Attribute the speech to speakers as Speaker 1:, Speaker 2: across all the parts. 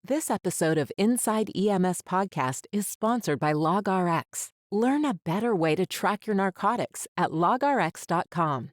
Speaker 1: This episode of Inside EMS Podcast is sponsored by LogRx. Learn a better way to track your narcotics at logrx.com.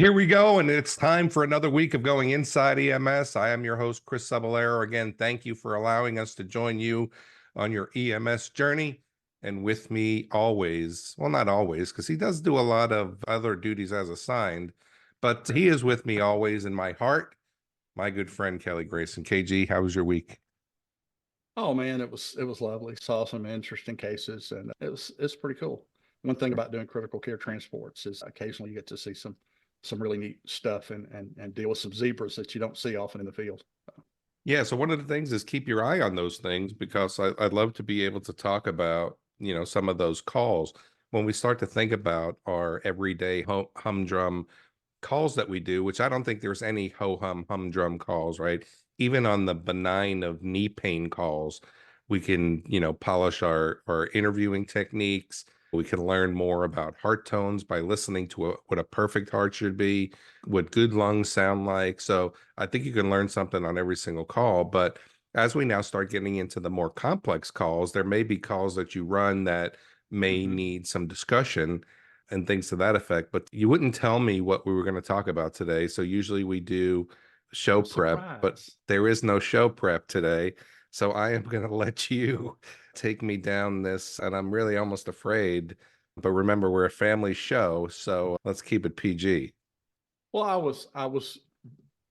Speaker 2: Here we go, and it's time for another week of going inside EMS. I am your host, Chris Cebollero. Again, thank you for allowing us to join you on your EMS journey. And with me always, well, not always, because he does do a lot of other duties as assigned, but he is with me always in my heart, my good friend, Kelly Grayson. KG, how was your week?
Speaker 3: Oh man, it was lovely. Saw some interesting cases, and it's pretty cool. One thing about doing critical care transports is occasionally you get to see some really neat stuff and deal with some zebras that you don't see often in the field.
Speaker 2: Yeah, so one of the things is keep your eye on those things, because I'd love to be able to talk about, some of those calls. When we start to think about our everyday humdrum calls that we do, which I don't think there's any humdrum calls, right? Even on the benign of knee pain calls, we can, polish our interviewing techniques. We can learn more about heart tones by listening to what a perfect heart should be, what good lungs sound like. So I think you can learn something on every single call. But as we now start getting into the more complex calls, there may be calls that you run that may need some discussion and things to that effect. But you wouldn't tell me what we were going to talk about today. So usually we do show prep, but
Speaker 3: Surprise.
Speaker 2: there is no show prep today. So I am going to let you take me down this, and I'm really almost afraid. But remember, we're a family show, so let's keep it PG.
Speaker 3: Well, I was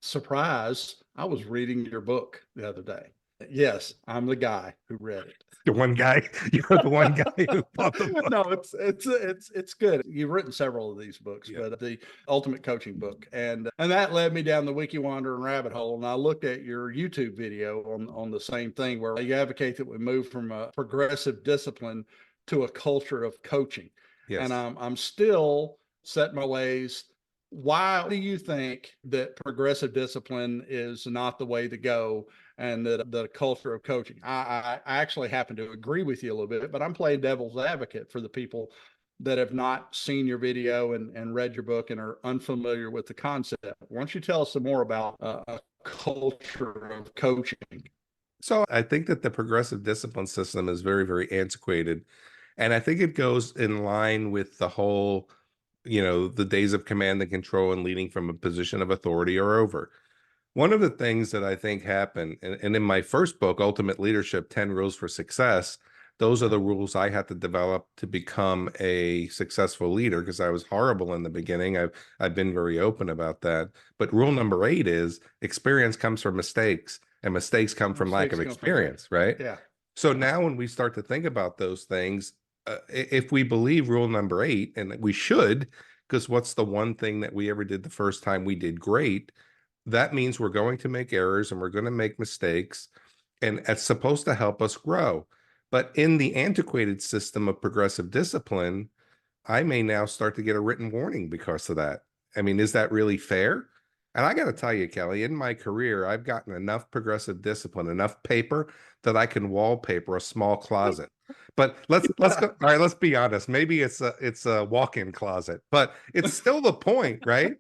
Speaker 3: surprised. I was reading your book the other day. Yes, I'm the guy who read it.
Speaker 2: The one guy, you're the one guy who bought the book.
Speaker 3: No, it's good. You've written several of these books,
Speaker 2: Yeah.
Speaker 3: but the ultimate coaching book, and that led me down the wiki wandering rabbit hole. And I looked at your YouTube video on the same thing, where you advocate that we move from a progressive discipline to a culture of coaching.
Speaker 2: Yes.
Speaker 3: And I'm still set in my ways. Why do you think that progressive discipline is not the way to go, and that the culture of coaching? I actually happen to agree with you a little bit, but I'm playing devil's advocate for the people that have not seen your video and read your book and are unfamiliar with the concept. Why don't you tell us some more about a culture of coaching?
Speaker 2: So I think that the progressive discipline system is very, very antiquated. And I think it goes in line with the whole, the days of command and control and leading from a position of authority are over. One of the things that I think happened, and in my first book, Ultimate Leadership, 10 Rules for Success, those are the rules I had to develop to become a successful leader, because I was horrible in the beginning. I've been very open about that. But rule number 8 is experience comes from mistakes, and mistakes come from lack of experience, right?
Speaker 3: Yeah.
Speaker 2: So now when we start to think about those things, if we believe rule number 8, and we should, because what's the one thing that we ever did the first time we did great? That means we're going to make errors and we're going to make mistakes, and it's supposed to help us grow. But in the antiquated system of progressive discipline, I may now start to get a written warning because of that. I mean, is that really fair? And I got to tell you, Kelly, in my career, I've gotten enough progressive discipline, enough paper that I can wallpaper a small closet. But let's go. All right, let's be honest. Maybe it's a walk-in closet, but it's still the point, right?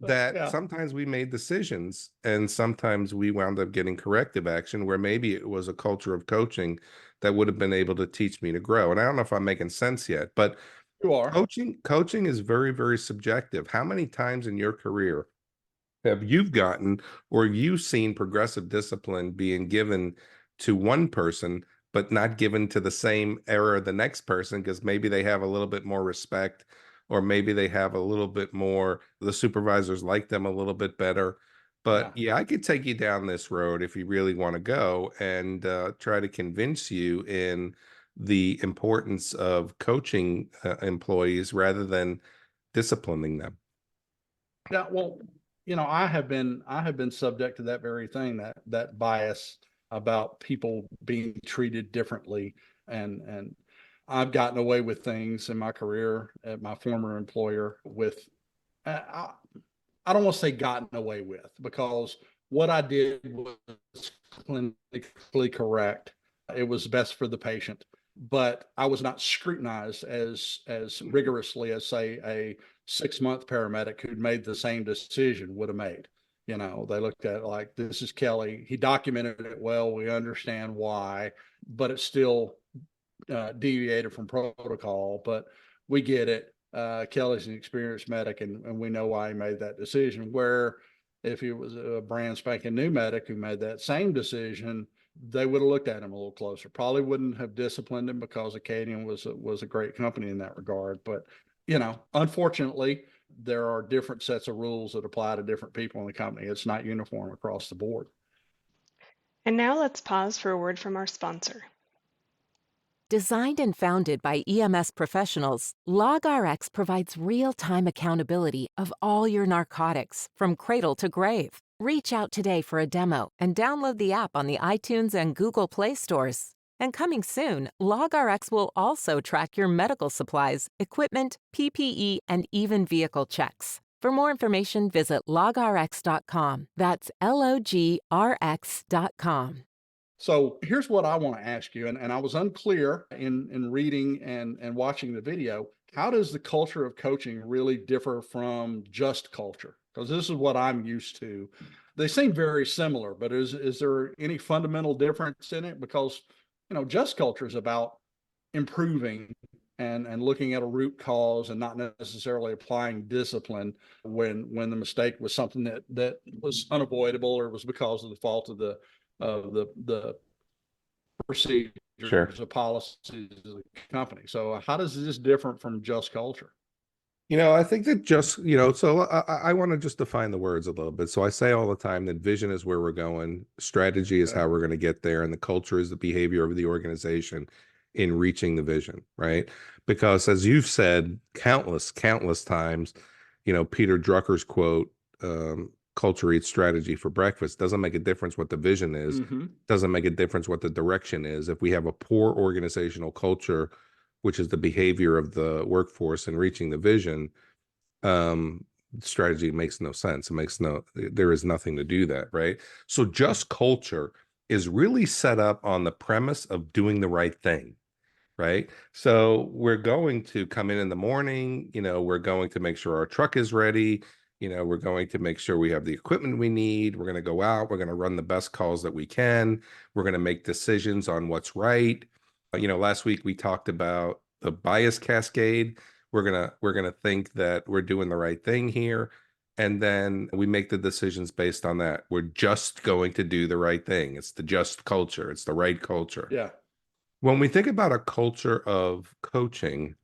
Speaker 2: That
Speaker 3: Yeah.
Speaker 2: sometimes we made decisions and sometimes we wound up getting corrective action, where maybe it was a culture of coaching that would have been able to teach me to grow. And I don't know if I'm making sense yet, but
Speaker 3: You are.
Speaker 2: coaching is very, very subjective. How many times in your career have you gotten, or you seen progressive discipline being given to one person, but not given to the same era the next person, because maybe they have a little bit more respect, or maybe they have a little bit more, the supervisors like them a little bit better. But yeah, I could take you down this road if you really want to go, and try to convince you in the importance of coaching employees rather than disciplining them.
Speaker 3: Yeah, well, I have been subject to that very thing, that bias about people being treated differently, and I've gotten away with things in my career at my former employer with I, I don't want to say gotten away with, because what I did was clinically correct. It was best for the patient, but I was not scrutinized as rigorously as, say, a 6-month paramedic who'd made the same decision would have made. You know, they looked at it like, this is Kelly. He documented it well. We understand why, but it's still deviated from protocol. But we get it. Kelly's an experienced medic, and we know why he made that decision. Where if he was a brand spanking new medic who made that same decision, they would have looked at him a little closer. Probably wouldn't have disciplined him, because Acadian was a great company in that regard. But you know, unfortunately, there are different sets of rules that apply to different people in the company. It's not uniform across the board.
Speaker 4: And now let's pause for a word from our sponsor.
Speaker 1: Designed and founded by EMS professionals, LogRx provides real-time accountability of all your narcotics from cradle to grave. Reach out today for a demo and download the app on the iTunes and Google Play stores. And coming soon, LogRx will also track your medical supplies, equipment, PPE, and even vehicle checks. For more information, visit logrx.com. That's LOGRX.com.
Speaker 3: So here's what I want to ask you, and I was unclear in reading and watching the video. How does the culture of coaching really differ from just culture? Because this is what I'm used to. They seem very similar, but is there any fundamental difference in it? Because, you know, just culture is about improving and looking at a root cause and not necessarily applying discipline when the mistake was something that was unavoidable or was because of the fault of the procedures,
Speaker 2: Sure.
Speaker 3: the policies of the company. So how does this different from just culture?
Speaker 2: You know, I think that just, you know, so I want to just define the words a little bit. So I say all the time that vision is where we're going, strategy is how we're going to get there, and the culture is the behavior of the organization in reaching the vision, right? Because as you've said countless times, you know, Peter Drucker's quote, culture eats strategy for breakfast. Doesn't make a difference what the vision is. Doesn't make a difference what the direction is. If we have a poor organizational culture, which is the behavior of the workforce in reaching the vision, strategy makes no sense. There is nothing to do that, right? So just culture is really set up on the premise of doing the right thing, right? So we're going to come in the morning, you know, we're going to make sure our truck is ready. You know, we're going to make sure we have the equipment we need. We're going to go out. We're going to run the best calls that we can. We're going to make decisions on what's right. You know, last week we talked about the bias cascade. We're gonna think that we're doing the right thing here, and then we make the decisions based on that. We're just going to do the right thing. It's the just culture. It's the right culture.
Speaker 3: Yeah.
Speaker 2: When we think about a culture of coaching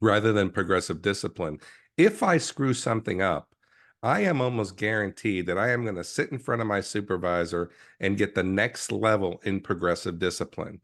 Speaker 2: rather than progressive discipline, if I screw something up, I am almost guaranteed that I am going to sit in front of my supervisor and get the next level in progressive discipline.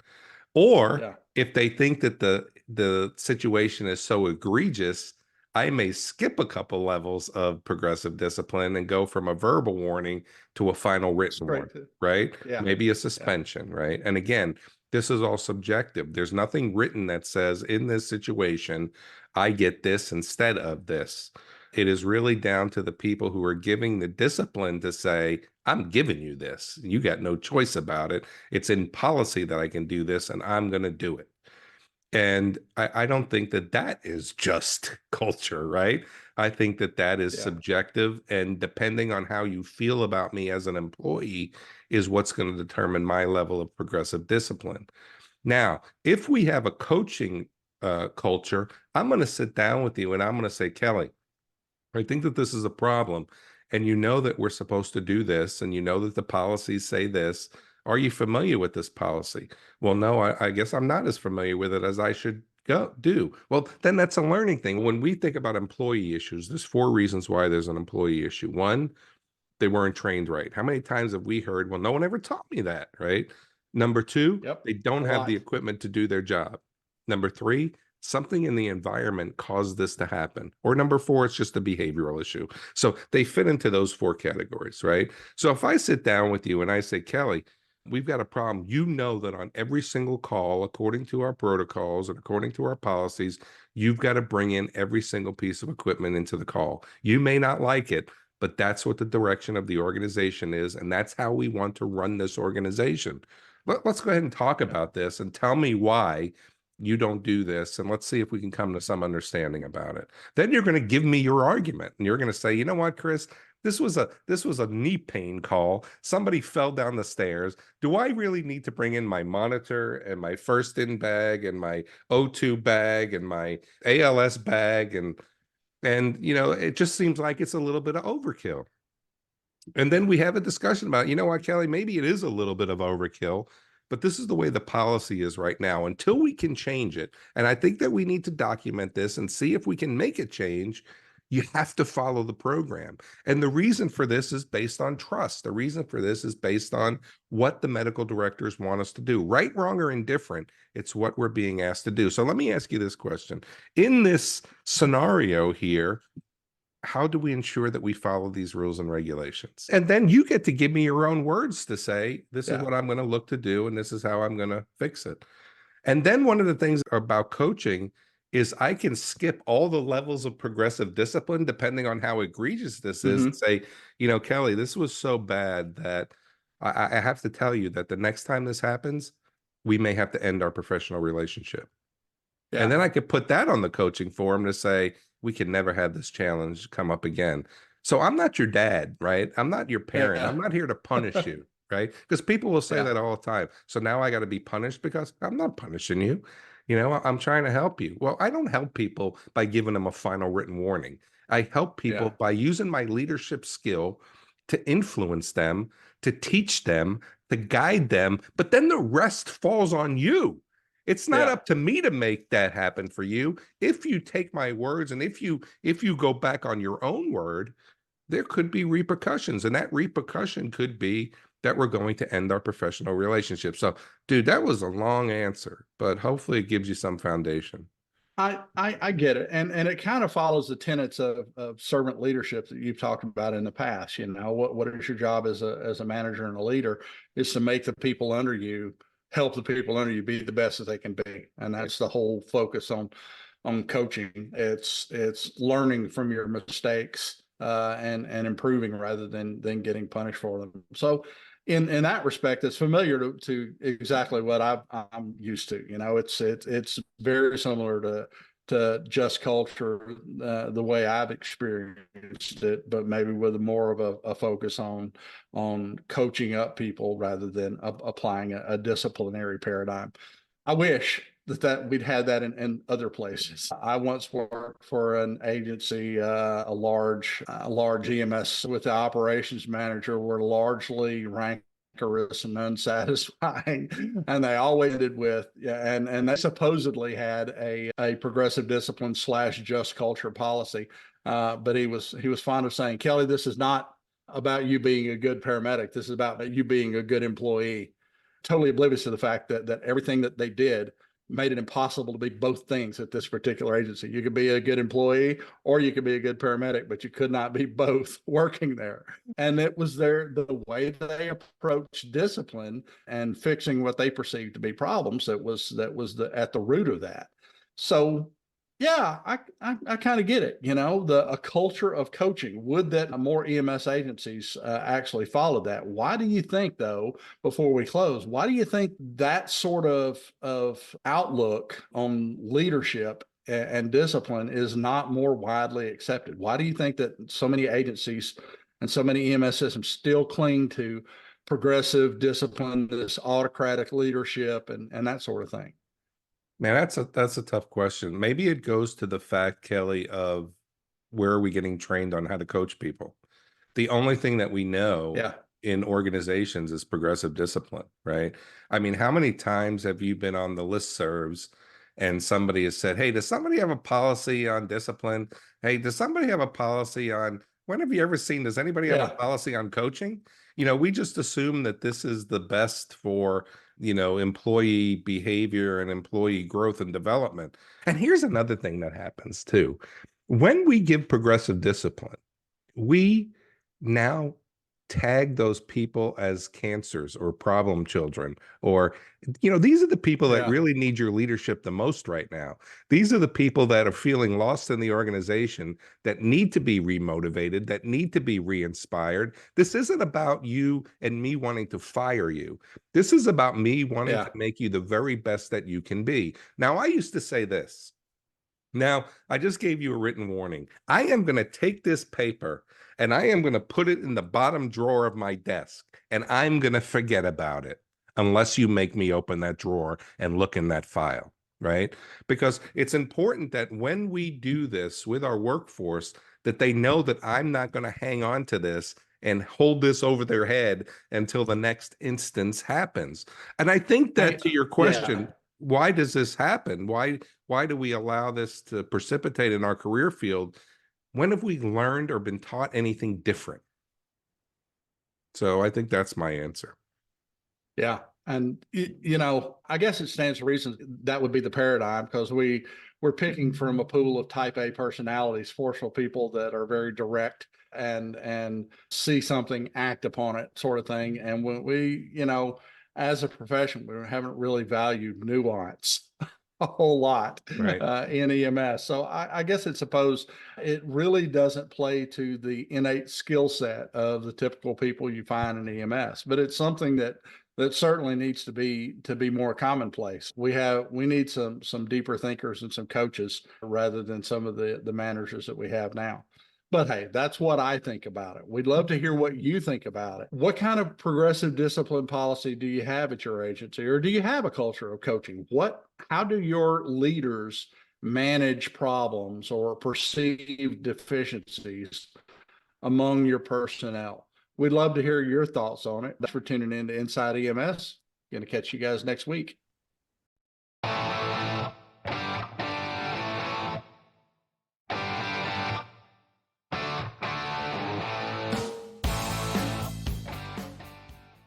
Speaker 2: Or if they think that the situation is so egregious, I may skip a couple levels of progressive discipline and go from a verbal warning to a final written warning, right?
Speaker 3: Yeah.
Speaker 2: Maybe a suspension, right? And again, this is all subjective. There's nothing written that says in this situation, I get this instead of this. It is really down to the people who are giving the discipline to say, I'm giving you this. You got no choice about it. It's in policy that I can do this, and I'm going to do it. And I don't think that that is just culture, right? I think that that is subjective, and depending on how you feel about me as an employee is what's going to determine my level of progressive discipline. Now, if we have a coaching culture, I'm going to sit down with you and I'm going to say, Kelly, I think that this is a problem, and you know that we're supposed to do this, and you know that the policies say this. Are you familiar with this policy? Well, no, I guess I'm not as familiar with it as I should do. Well, then that's a learning thing. When we think about employee issues, there's 4 reasons why there's an employee issue. 1, they weren't trained right. How many times have we heard, well, no one ever taught me that, right? Number 2, they don't have the equipment to do their job. Number 3, something in the environment caused this to happen. Or number 4, it's just a behavioral issue. So they fit into those 4 categories, right? So if I sit down with you and I say, Kelly, we've got a problem. You know that on every single call, according to our protocols and according to our policies, you've got to bring in every single piece of equipment into the call. You may not like it, but that's what the direction of the organization is, and that's how we want to run this organization. Let's go ahead and talk about this and tell me why you don't do this, and let's see if we can come to some understanding about it. Then you're going to give me your argument, and you're going to say, you know what, Chris, this was a knee pain call. Somebody fell down the stairs. Do I really need to bring in my monitor and my first in bag and my O2 bag and my ALS bag? And it just seems like it's a little bit of overkill. And then we have a discussion about, you know what, Kelly, maybe it is a little bit of overkill, but this is the way the policy is right now until we can change it. And I think that we need to document this and see if we can make it change. You have to follow the program. And the reason for this is based on trust. The reason for this is based on what the medical directors want us to do. Right, wrong, or indifferent, it's what we're being asked to do. So let me ask you this question. In this scenario here, how do we ensure that we follow these rules and regulations? And then you get to give me your own words to say, this is what I'm going to look to do, and this is how I'm going to fix it. And then one of the things about coaching is I can skip all the levels of progressive discipline, depending on how egregious this is, and say, Kelly, this was so bad that I have to tell you that the next time this happens, we may have to end our professional relationship. Yeah. And then I could put that on the coaching forum to say, we can never have this challenge come up again. So I'm not your dad, right? I'm not your parent. I'm not here to punish you, right? Because people will say that all the time. So now I got to be punished because I'm not punishing you. I'm trying to help you. Well, I don't help people by giving them a final written warning. I help people by using my leadership skill to influence them, to teach them, to guide them. But then the rest falls on you. It's not up to me to make that happen for you. If you take my words and if you go back on your own word, there could be repercussions. And that repercussion could be that we're going to end our professional relationship. So, dude, that was a long answer, but hopefully it gives you some foundation.
Speaker 3: I get it. And it kind of follows the tenets of servant leadership that you've talked about in the past. What is your job as a manager and a leader is to make the people under you, help the people under you be the best that they can be. And that's the whole focus on coaching. It's learning from your mistakes and improving rather than getting punished for them. So in that respect, it's familiar to exactly what I'm used to. It's very similar to Just Culture, the way I've experienced it, but maybe with more of a focus on coaching up people rather than applying a disciplinary paradigm. I wish that we'd had that in other places. I once worked for an agency, a large EMS, with the operations manager were largely rancorous and unsatisfying, and they always ended with and they supposedly had a progressive discipline / just culture policy, but he was fond of saying, Kelly, this is not about you being a good paramedic. This is about you being a good employee. Totally oblivious to the fact that everything that they did made it impossible to be both things at this particular agency. You could be a good employee or you could be a good paramedic, but you could not be both working there. And it was the way they approached discipline and fixing what they perceived to be problems that was at the root of that. So yeah, I kind of get it. A culture of coaching. Would that more EMS agencies actually follow that? Why do you think, though, before we close, why do you think that sort of outlook on leadership and discipline is not more widely accepted? Why do you think that so many agencies and so many EMS systems still cling to progressive discipline, this autocratic leadership, and that sort of thing?
Speaker 2: Man, that's a tough question. Maybe it goes to the fact, Kelly, of where are we getting trained on how to coach people? The only thing that we know in organizations is progressive discipline, right? I mean, how many times have you been on the listservs and somebody has said, hey, does somebody have a policy on discipline? Hey, does somebody have a policy on, when have you ever seen, does anybody have a policy on coaching? We just assume that this is the best for employee behavior and employee growth and development. And here's another thing that happens too. When we give progressive discipline, we now tag those people as cancers or problem children, or, these are the people that
Speaker 3: Yeah.
Speaker 2: really need your leadership the most right now. These are the people that are feeling lost in the organization, that need to be remotivated, that need to be re-inspired. This isn't about you and me wanting to fire you. This is about me wanting
Speaker 3: Yeah.
Speaker 2: to make you the very best that you can be. Now, I used to say this. Now, I just gave you a written warning. I am going to take this paper and I am going to put it in the bottom drawer of my desk, and I'm going to forget about it unless you make me open that drawer and look in that file, right? Because it's important that when we do this with our workforce, that they know that I'm not going to hang on to this and hold this over their head until the next instance happens. And I think that,
Speaker 3: Hey,
Speaker 2: to your
Speaker 3: yeah.
Speaker 2: question, why does this happen? Why do we allow this to precipitate in our career field? When have we learned or been taught anything different? So I think that's my answer.
Speaker 3: Yeah. And I guess it stands to reason that would be the paradigm, because we're picking from a pool of type A personalities, forceful people that are very direct and see something, act upon it, sort of thing. And when we, as a profession, we haven't really valued nuance a whole lot
Speaker 2: Right.
Speaker 3: in EMS. So I guess it's supposed it really doesn't play to the innate skill set of the typical people you find in EMS, but it's something that certainly needs to be more commonplace. We need some deeper thinkers and some coaches rather than some of the managers that we have now. But hey, that's what I think about it. We'd love to hear what you think about it. What kind of progressive discipline policy do you have at your agency, or do you have a culture of coaching? How do your leaders manage problems or perceived deficiencies among your personnel? We'd love to hear your thoughts on it. Thanks for tuning in to Inside EMS. Going to catch you guys next week.